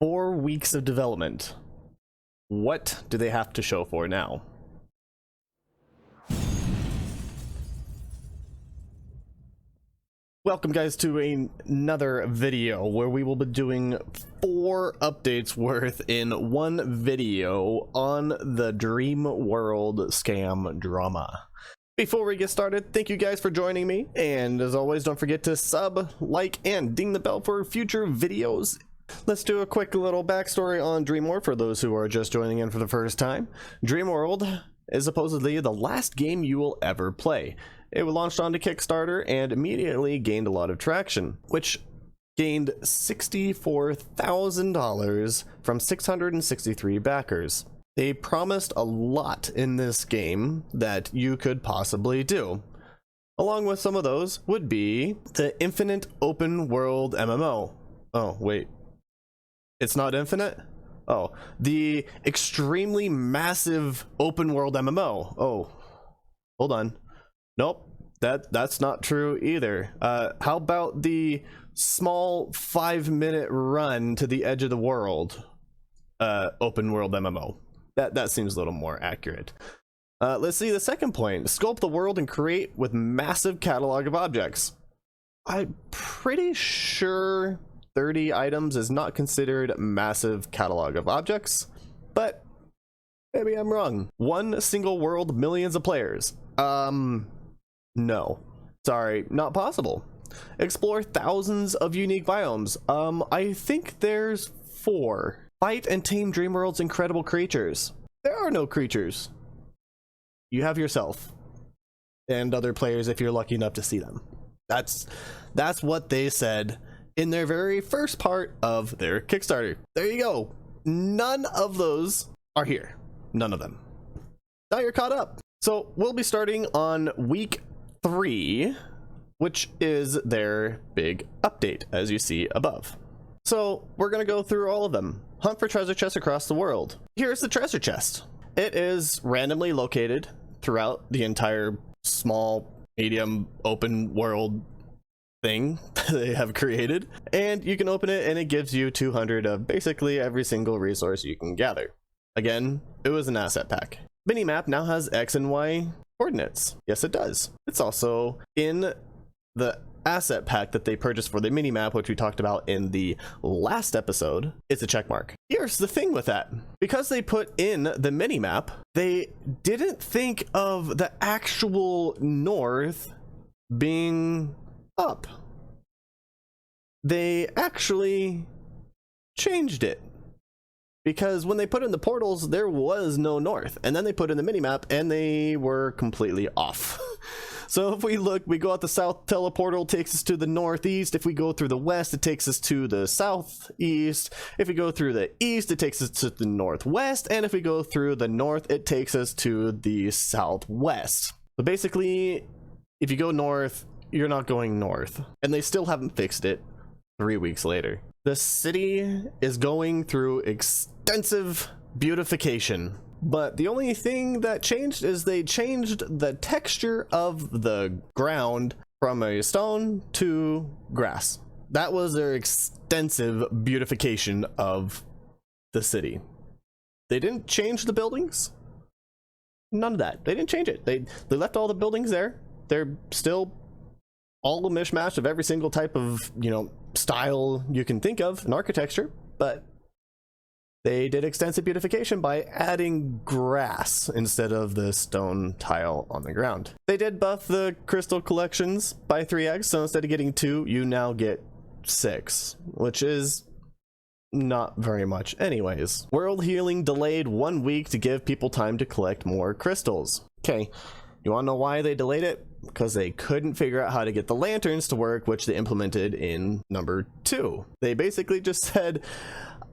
4 weeks of development. What do they have to show for now? Welcome guys to another video where we will be doing 4 updates worth in one video on the DreamWorld Scam drama. Before we get started, thank you guys for joining me, and as always, don't forget to sub, like, and ding the bell for future videos. Let's do a quick little backstory on DreamWorld for those who are just joining in for the first time. DreamWorld is supposedly the last game you will ever play. It was launched onto Kickstarter and immediately gained a lot of traction, which gained $64,000 from 663 backers. They promised a lot in this game that you could possibly do. Along with some of those would be the infinite open world MMO. Oh, wait. It's not infinite? Oh, the extremely massive open world MMO. Oh, hold on. Nope, that's not true either. How about the small 5-minute run to the edge of the world open world MMO? That seems a little more accurate. Let's see the second point. Sculpt the world and create with massive catalog of objects. I'm pretty sure 30 items is not considered massive catalog of objects, but maybe I'm wrong. One single world, millions of players. No, sorry, not possible. Explore thousands of unique biomes. I think there's 4. Fight and tame DreamWorld's incredible creatures. There are no creatures. You have yourself and other players if you're lucky enough to see them. That's what they said in their very first part of their Kickstarter. There you go. None of those are here. None of them. Now you're caught up. So we'll be starting on week 3, which is their big update, as you see above. So we're going to go through all of them. Hunt for treasure chests across the world. Here's the treasure chest. It is randomly located throughout the entire small, medium, open world thing they have created, and you can open it and it gives you 200 of basically every single resource you can gather. Again, it was an asset pack. Minimap now has X and Y coordinates. Yes, it does. It's also in the asset pack that they purchased for the minimap, which we talked about in the last episode. It's a check mark. Here's the thing with that. Because they put in the minimap, they didn't think of the actual north being up. They actually changed it. Because when they put in the portals, there was no north. And then they put in the minimap and they were completely off. So if we look, we go out the south, teleportal takes us to the northeast. If we go through the west, it takes us to the southeast. If we go through the east, it takes us to the northwest. And if we go through the north, it takes us to the southwest. But basically, if you go north, you're not going north. And they still haven't fixed it 3 weeks later. The city is going through extensive beautification, but the only thing that changed is they changed the texture of the ground from a stone to grass. That was their extensive beautification of the city. They didn't change the buildings. None of that. They didn't change it. They left all the buildings there. They're still all a mishmash of every single type of, style you can think of in architecture, but they did extensive beautification by adding grass instead of the stone tile on the ground. They did buff the crystal collections by 3x, so instead of getting 2, you now get 6, which is not very much anyways. World healing delayed 1 week to give people time to collect more crystals. Okay, you want to know why they delayed it? Because they couldn't figure out how to get the lanterns to work, which they implemented in number 2. They basically just said,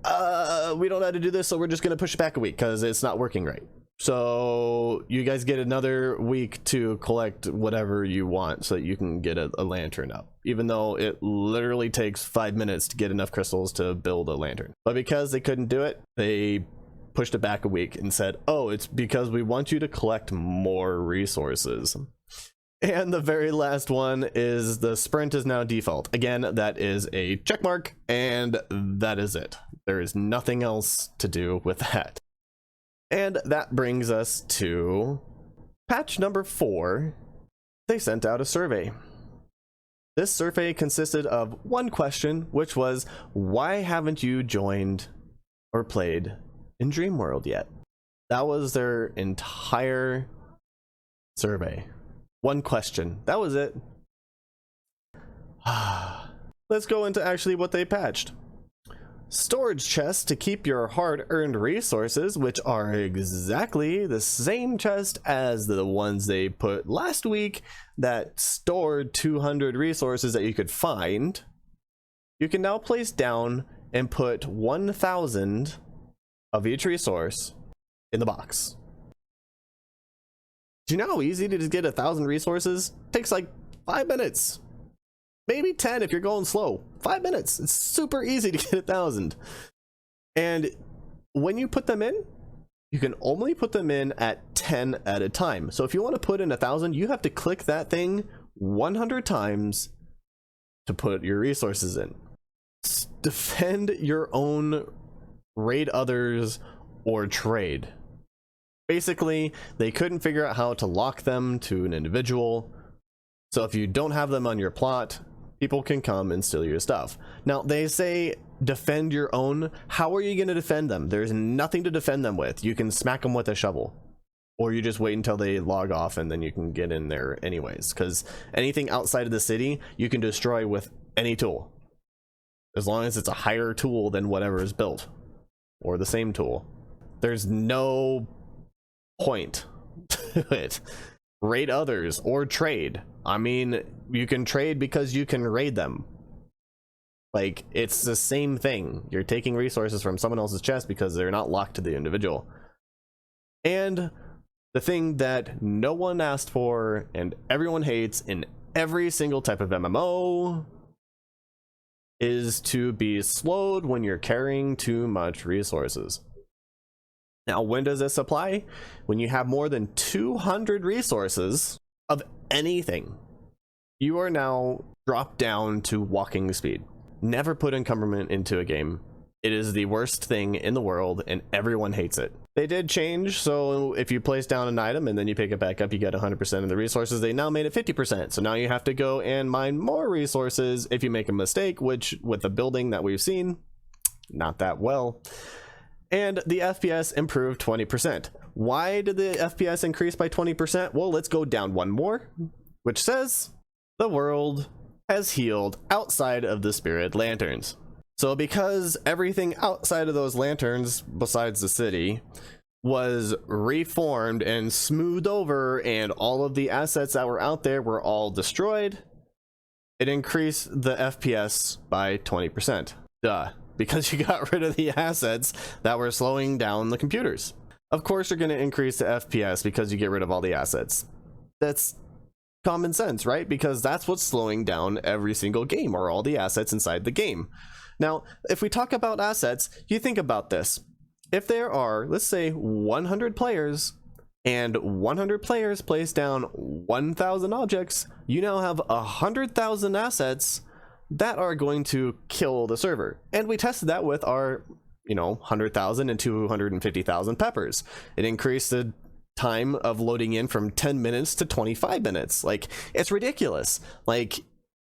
we don't know how to do this, so we're just going to push it back a week because it's not working right. So you guys get another week to collect whatever you want so that you can get a lantern up, even though it literally takes 5 minutes to get enough crystals to build a lantern. But because they couldn't do it, they pushed it back a week and said, oh, it's because we want you to collect more resources. And the very last one is the sprint is now default. Again, that is a check mark, and that is it. There is nothing else to do with that. And that brings us to patch number 4. They sent out a survey. This survey consisted of one question, which was, why haven't you joined or played in DreamWorld yet? That was their entire survey. One question. That was it. Let's go into actually what they patched. Storage chests to keep your hard-earned resources, which are exactly the same chest as the ones they put last week that stored 200 resources that you could find. You can now place down and put 1,000 of each resource in the box. Do you know how easy to just get 1,000 resources? It takes like 5 minutes. Maybe 10 if you're going slow. 5 minutes. It's super easy to get 1,000. And when you put them in, you can only put them in at 10 at a time. So if you want to put in 1,000, you have to click that thing 100 times to put your resources in. Defend your own, raid others, or trade. Basically, they couldn't figure out how to lock them to an individual. So if you don't have them on your plot, people can come and steal your stuff. Now, they say defend your own. How are you going to defend them? There's nothing to defend them with. You can smack them with a shovel. Or you just wait until they log off and then you can get in there anyways. Because anything outside of the city, you can destroy with any tool. As long as it's a higher tool than whatever is built. Or the same tool. There's no point to it. Raid others or trade. I mean, you can trade because you can raid them. Like, it's the same thing. You're taking resources from someone else's chest because they're not locked to the individual. And the thing that no one asked for and everyone hates in every single type of MMO is to be slowed when you're carrying too much resources. Now, when does this apply? When you have more than 200 resources of anything, you are now dropped down to walking speed. Never put encumberment into a game. It is the worst thing in the world and everyone hates it. They did change, so if you place down an item and then you pick it back up, you get 100% of the resources. They now made it 50%, so now you have to go and mine more resources if you make a mistake, which with the building that we've seen, not that well. And the FPS improved 20%. Why did the FPS increase by 20%? Well, let's go down one more, which says the world has healed outside of the spirit lanterns. So because everything outside of those lanterns, besides the city, was reformed and smoothed over and all of the assets that were out there were all destroyed, it increased the FPS by 20%. Duh. Because you got rid of the assets that were slowing down the computers. Of course you're going to increase the FPS because you get rid of all the assets. That's common sense, right? Because that's what's slowing down every single game, or all the assets inside the game. Now, if we talk about assets, you think about this. If there are, let's say, 100 players, and 100 players place down 1,000 objects, you now have 100,000 assets that are going to kill the server. And we tested that with our, 100,000 and 250,000 peppers. It increased the time of loading in from 10 minutes to 25 minutes. Like, it's ridiculous. Like,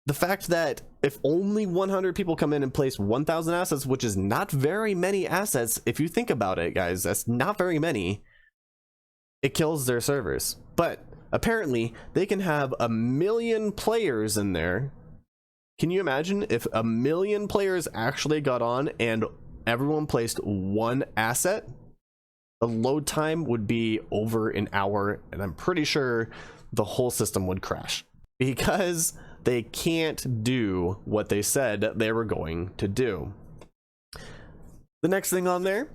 the fact that if only 100 people come in and place 1,000 assets, which is not very many assets, if you think about it, guys, that's not very many, it kills their servers. But apparently, they can have 1 million players in there. Can you imagine if 1 million players actually got on and everyone placed one asset? The load time would be over an hour, and I'm pretty sure the whole system would crash because they can't do what they said they were going to do. The next thing on there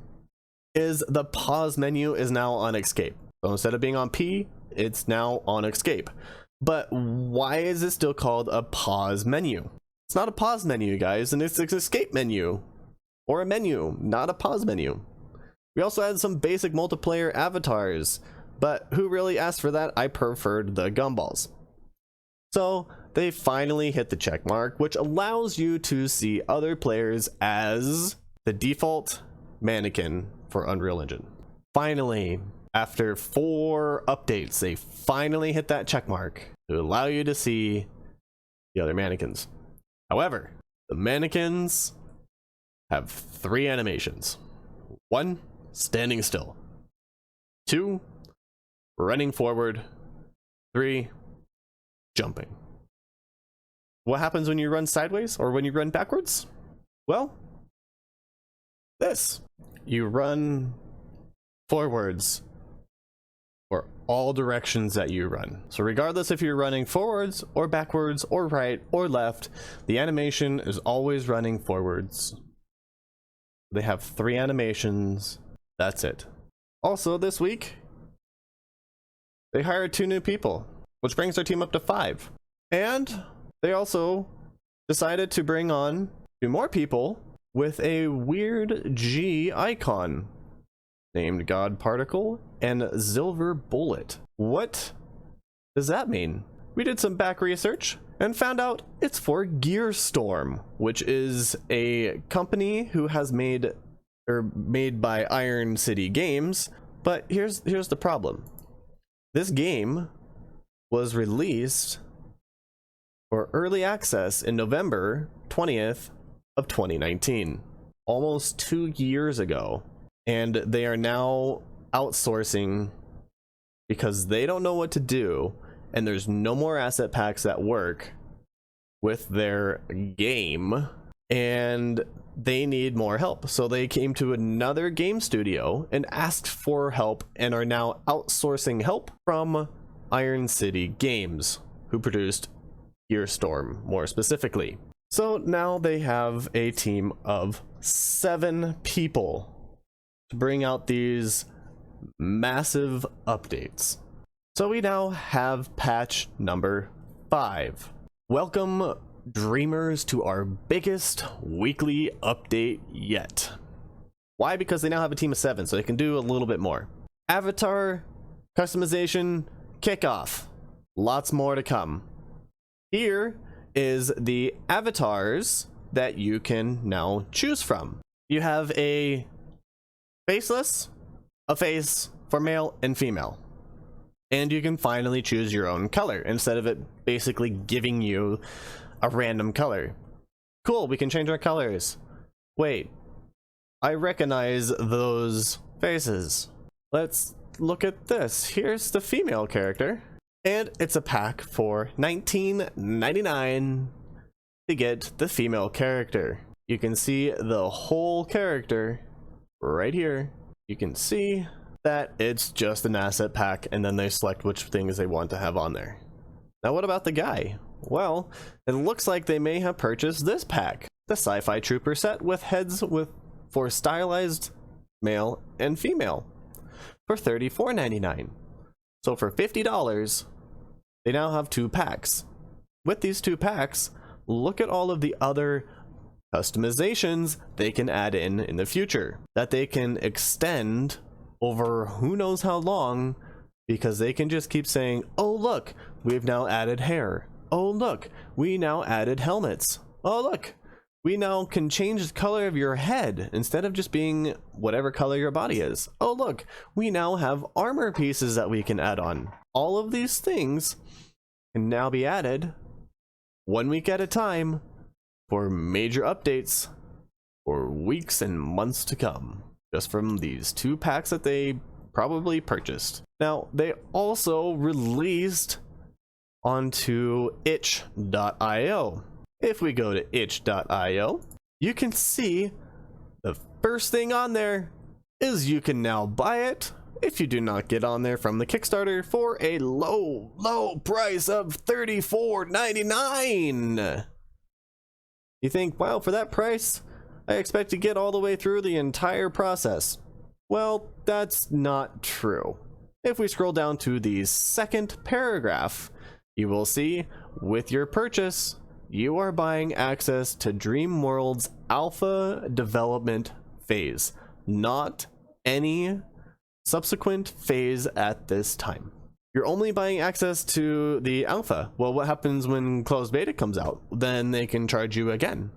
is the pause menu is now on escape. So instead of being on P, it's now on escape. But why is it still called a pause menu? It's not a pause menu, guys, and it's an escape menu. Or a menu, not a pause menu. We also had some basic multiplayer avatars, but who really asked for that? I preferred the gumballs. So they finally hit the check mark, which allows you to see other players as the default mannequin for Unreal Engine. Finally, after 4 updates, they finally hit that check mark to allow you to see the other mannequins. However, the mannequins have 3 animations. 1, standing still. 2, running forward. 3, jumping. What happens when you run sideways or when you run backwards? Well, this. You run forwards for all directions that you run. So regardless if you're running forwards or backwards or right or left, the animation is always running forwards. They have 3 animations. That's it. Also this week, they hired 2 new people, which brings their team up to 5. And they also decided to bring on 2 more people with a weird G icon named God Particle and Silver Bullet. What does that mean? We did some back research and found out it's for Gearstorm, which is a company who has made by Iron City Games. But here's the problem. This game was released for early access in November 20th of 2019, almost 2 years ago. And they are now outsourcing because they don't know what to do, and there's no more asset packs that work with their game, and they need more help. So they came to another game studio and asked for help and are now outsourcing help from Iron City Games, who produced Gearstorm more specifically. So now they have a team of 7 people to bring out these massive updates. So we now have patch number 5. Welcome, dreamers, to our biggest weekly update yet. Why? Because they now have a team of 7, so they can do a little bit more. Avatar customization kickoff. Lots more to come. Here is the avatars that you can now choose from. You have a faceless, a face for male and female. And you can finally choose your own color instead of it basically giving you a random color. Cool, we can change our colors. Wait, I recognize those faces. Let's look at this. Here's the female character. And it's a pack for $19.99 to get the female character. You can see the whole character right here. You can see that it's just an asset pack, and then they select which things they want to have on there. Now what about the guy? Well, it looks like they may have purchased this pack, the Sci-Fi Trooper set with heads for stylized male and female for $34.99. So for $50, they now have 2 packs. With these 2 packs, look at all of the other customizations they can add in the future that they can extend over who knows how long, because they can just keep saying, oh look, we've now added hair. Oh look, we now added helmets. Oh look, we now can change the color of your head instead of just being whatever color your body is. Oh look, we now have armor pieces that we can add on. All of these things can now be added 1 week at a time for major updates for weeks and months to come, just from these 2 packs that they probably purchased. Now, they also released onto itch.io. If we go to itch.io, you can see the first thing on there is you can now buy it if you do not get on there from the Kickstarter for a low price of $34.99. You think, wow, for that price, I expect to get all the way through the entire process. Well, that's not true. If we scroll down to the second paragraph, you will see with your purchase, you are buying access to DreamWorld's alpha development phase, not any subsequent phase at this time. You're only buying access to the alpha. Well, what happens when closed beta comes out? Then they can charge you again.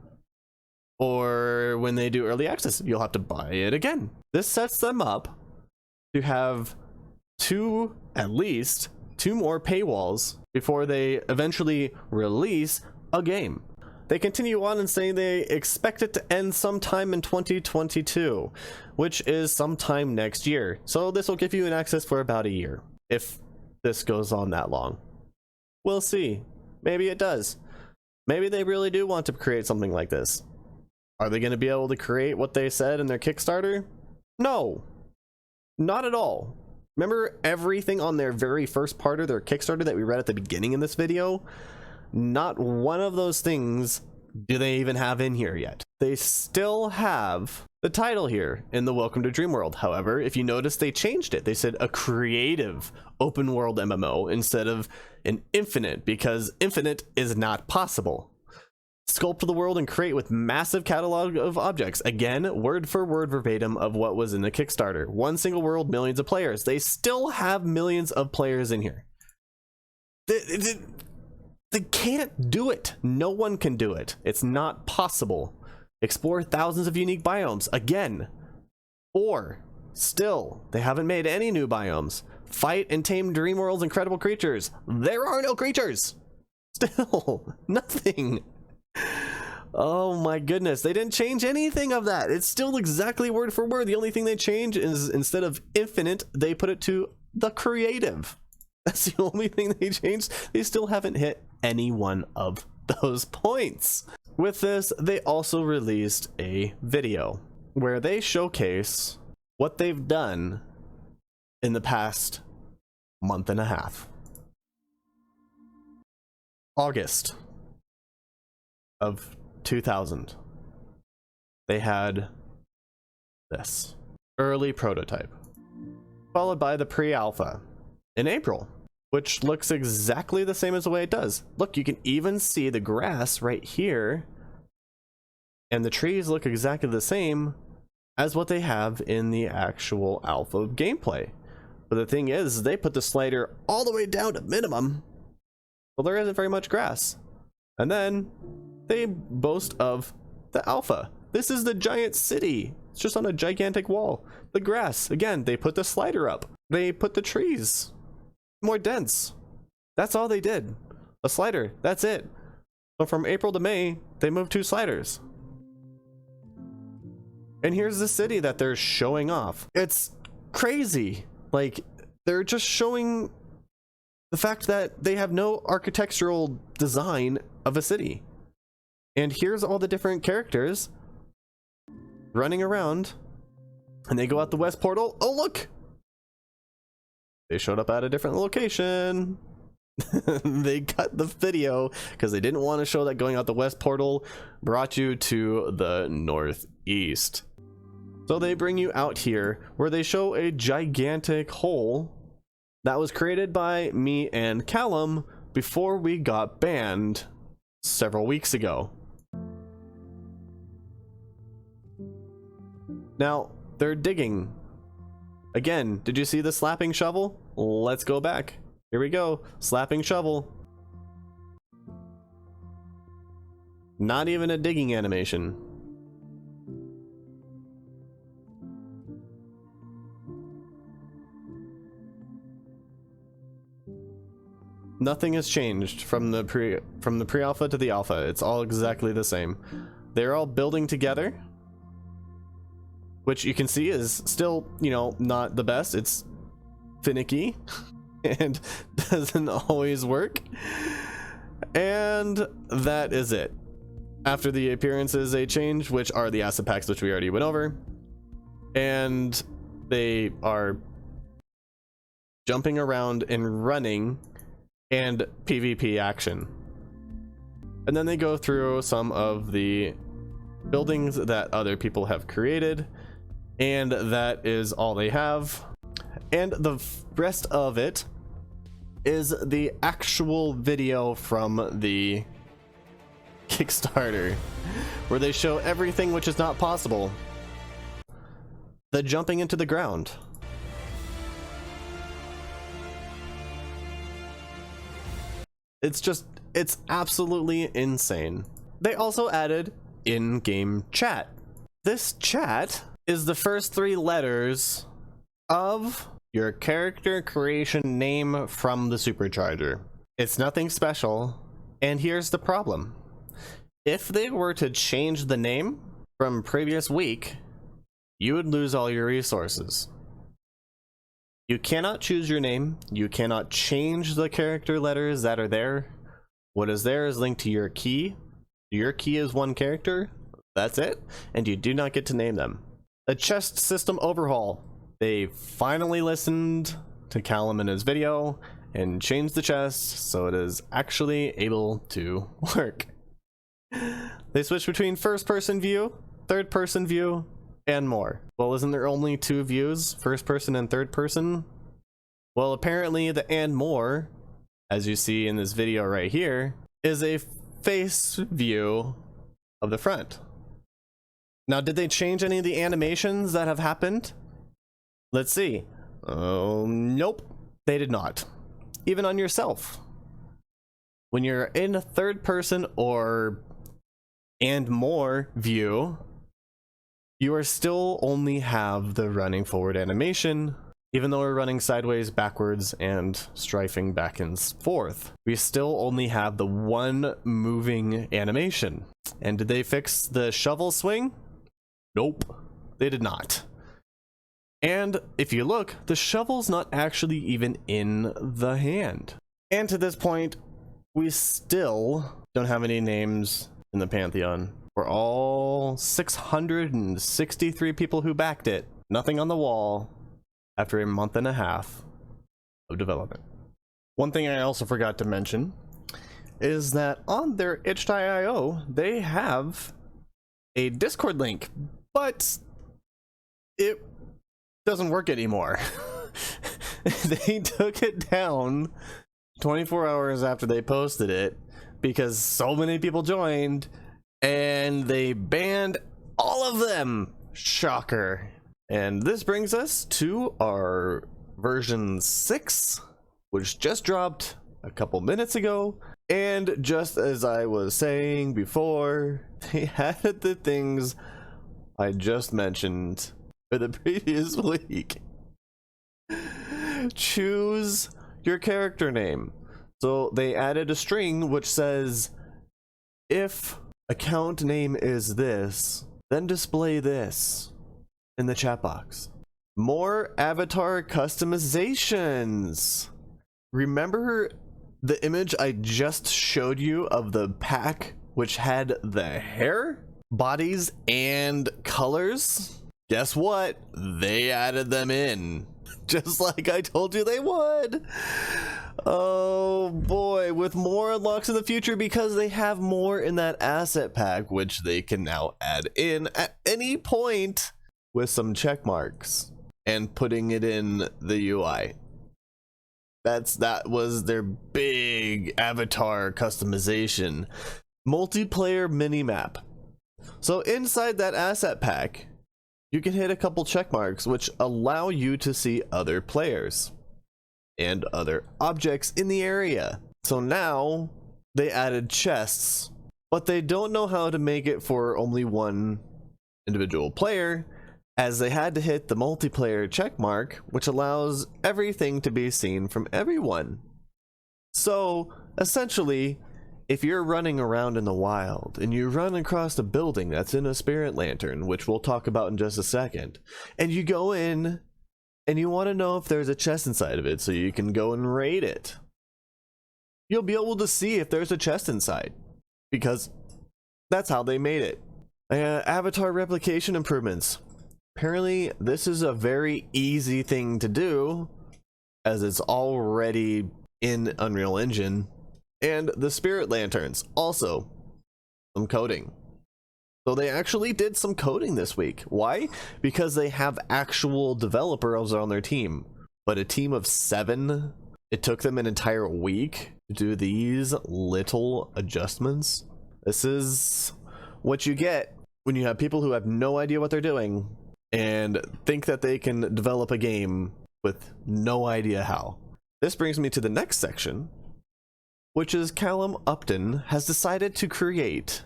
Or when they do early access, you'll have to buy it again. This sets them up to have at least two more paywalls before they eventually release a game. They continue on and say they expect it to end sometime in 2022, which is sometime next year. So this will give you an access for about a year, if this goes on that long. We'll see. Maybe it does. Maybe they really do want to create something like this. Are they going to be able to create what they said in their Kickstarter? No, not at all. Remember everything on their very first part of their Kickstarter that we read at the beginning in this video? Not one of those things do they even have in here yet. They still have the title here in the Welcome to DreamWorld. However, if you notice, they changed it. They said a creative open world MMO instead of an infinite, because infinite is not possible. Sculpt the world and create with massive catalog of objects. Again, word for word verbatim of what was in the Kickstarter. One single world, millions of players. They still have millions of players in here. They can't do it. No one can do it. It's not possible. Explore thousands of unique biomes. Again. Or, still, they haven't made any new biomes. Fight and tame DreamWorld's incredible creatures. There are no creatures. Still, nothing. Oh my goodness, they didn't change anything of that. It's still exactly word for word. The only thing they change is instead of infinite, they put it to the creative. That's the only thing they changed. They still haven't hit any one of those points. With this, they also released a video where they showcase what they've done in the past month and a half. August of 2000, they had this early prototype, followed by the pre-alpha in April, which looks exactly the same as the way it does. Look, you can even see the grass right here, and the trees look exactly the same as what they have in the actual alpha gameplay. But the thing is, they put the slider all the way down to minimum, well, there isn't very much grass. And then they boast of the alpha. This is the giant city. It's just on a gigantic wall. The grass, again, they put the slider up. They put the trees more dense. That's all they did. A slider, that's it. So from April to May, they moved 2 sliders. And here's the city that they're showing off. It's crazy. Like, they're just showing the fact that they have no architectural design of a city. And here's all the different characters running around, and they go out the west portal. Oh, look! They showed up at a different location. They cut the video because they didn't want to show that going out the west portal brought you to the northeast. So they bring you out here where they show a gigantic hole that was created by me and Callum before we got banned several weeks ago. Now, they're digging. Again, did you see the slapping shovel? Let's go back. Here we go. Slapping shovel. Not even a digging animation. Nothing has changed from the pre-alpha to the alpha. It's all exactly the same. They're all building together, which you can see is still, you know, not the best. It's finicky and doesn't always work. And that is it. After the appearances, they change, which are the asset packs, which we already went over. And they are jumping around and running and PvP action. And then they go through some of the buildings that other people have created, and that is all they have. And the rest of it is the actual video from the Kickstarter, where they show everything which is not possible. The jumping into the ground. It's absolutely insane. They also added in-game chat. This chat is the first 3 letters of your character creation name from the supercharger. It's nothing special, and here's the problem. If they were to change the name from previous week, you would lose all your resources. You cannot choose your name, you cannot change the character letters that are there. What is there is linked to your key. Your key is 1 character, that's it, and you do not get to name them. A chest system overhaul. They finally listened to Callum in his video and changed the chest so it is actually able to work. They switched between first person view, third person view, and more. Well, isn't there only 2 views, first person and third person? Well, apparently the and more, as you see in this video right here, is a face view of the front. Now, did they change any of the animations that have happened? Let's see. Oh, nope, they did not. Even on yourself. When you're in a third person or and more view, you are still only have the running forward animation. Even though we're running sideways, backwards, and strafing back and forth, we still only have the 1 moving animation. And did they fix the shovel swing? Nope, they did not. And if you look, the shovel's not actually even in the hand. And to this point, we still don't have any names in the Pantheon. For all 663 people who backed it, nothing on the wall after a month and a half of development. One thing I also forgot to mention is that on their itch.io, they have a Discord link, but it doesn't work anymore. They took it down 24 hours after they posted it because so many people joined and they banned all of them. Shocker. And this brings us to our version 6, which just dropped a couple minutes ago. And just as I was saying before, they added the things I just mentioned for the previous week. Choose your character name. So they added a string which says, if account name is this, then display this in the chat box. More avatar customizations. Remember the image I just showed you of the pack which had the hair, bodies, and colors? Guess what? They added them in. Just like I told you they would. Oh boy, with more unlocks in the future because they have more in that asset pack, which they can now add in at any point with some check marks and putting it in the UI. That was their big avatar customization. Multiplayer minimap. So inside that asset pack, you can hit a couple check marks which allow you to see other players and other objects in the area. So now they added chests, but they don't know how to make it for only one individual player, as they had to hit the multiplayer check mark, which allows everything to be seen from everyone. So essentially, if you're running around in the wild and you run across a building that's in a spirit lantern, which we'll talk about in just a second, and you go in and you want to know if there's a chest inside of it so you can go and raid it, you'll be able to see if there's a chest inside, because that's how they made it. Avatar replication improvements. Apparently this is a very easy thing to do as it's already in Unreal Engine. And the spirit lanterns, also some coding. So they actually did some coding this week. Why? Because they have actual developers on their team. But a team of 7, it took them an entire week to do these little adjustments. This is what you get when you have people who have no idea what they're doing and think that they can develop a game with no idea how. This brings me to the next section, which is Callum Upton has decided to create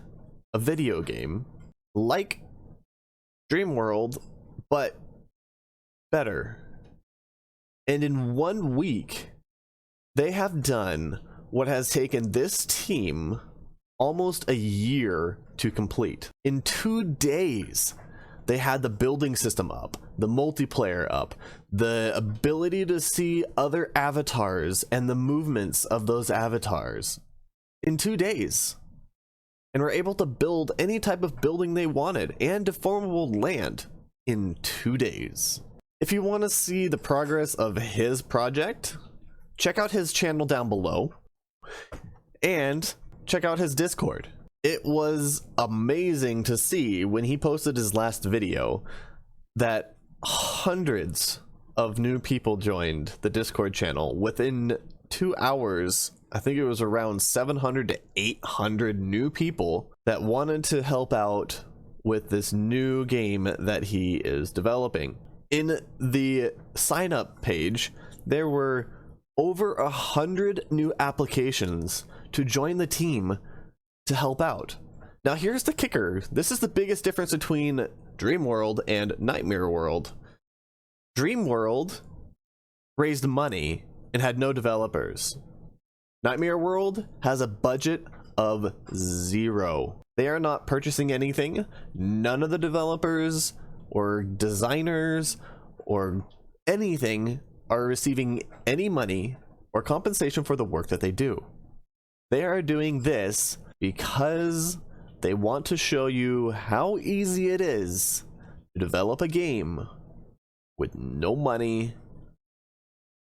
a video game like DreamWorld, but better. And in 1 week, they have done what has taken this team almost a year to complete. In 2 days, they had the building system up, the multiplayer up, the ability to see other avatars and the movements of those avatars in 2 days. And were able to build any type of building they wanted and deformable land in 2 days. If you want to see the progress of his project, check out his channel down below and check out his Discord. It was amazing to see when he posted his last video that hundreds of new people joined the Discord channel within 2 hours. I think it was around 700 to 800 new people that wanted to help out with this new game that he is developing. In the sign up page, there were over 100 new applications to join the team to help out. Now here's the kicker. This is the biggest difference between DreamWorld and Nightmare World. DreamWorld raised money and had no developers. Nightmare World has a budget of 0. They are not purchasing anything. None of the developers or designers or anything are receiving any money or compensation for the work that they do. They are doing this because they want to show you how easy it is to develop a game with no money,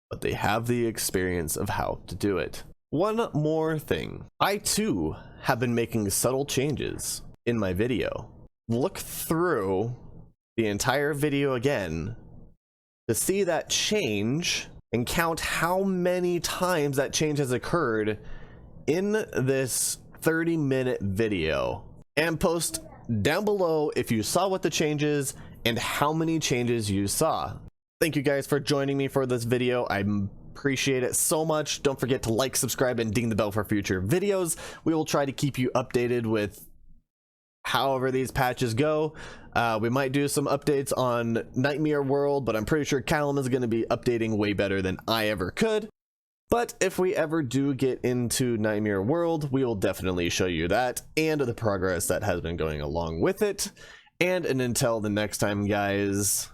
but they have the experience of how to do it. One more thing. I too have been making subtle changes in my video. Look through the entire video again to see that change and count how many times that change has occurred in this 30-minute video, and post down below if you saw what the changes and how many changes you saw. Thank you guys for joining me for this video. I appreciate it so much. Don't forget to like, subscribe, and ding the bell for future videos. We will try to keep you updated with however these patches go. We might do some updates on Nightmare World, but I'm pretty sure Callum is going to be updating way better than I ever could. But if we ever do get into Nightmare World, we will definitely show you that and the progress that has been going along with it. And until the next time, guys,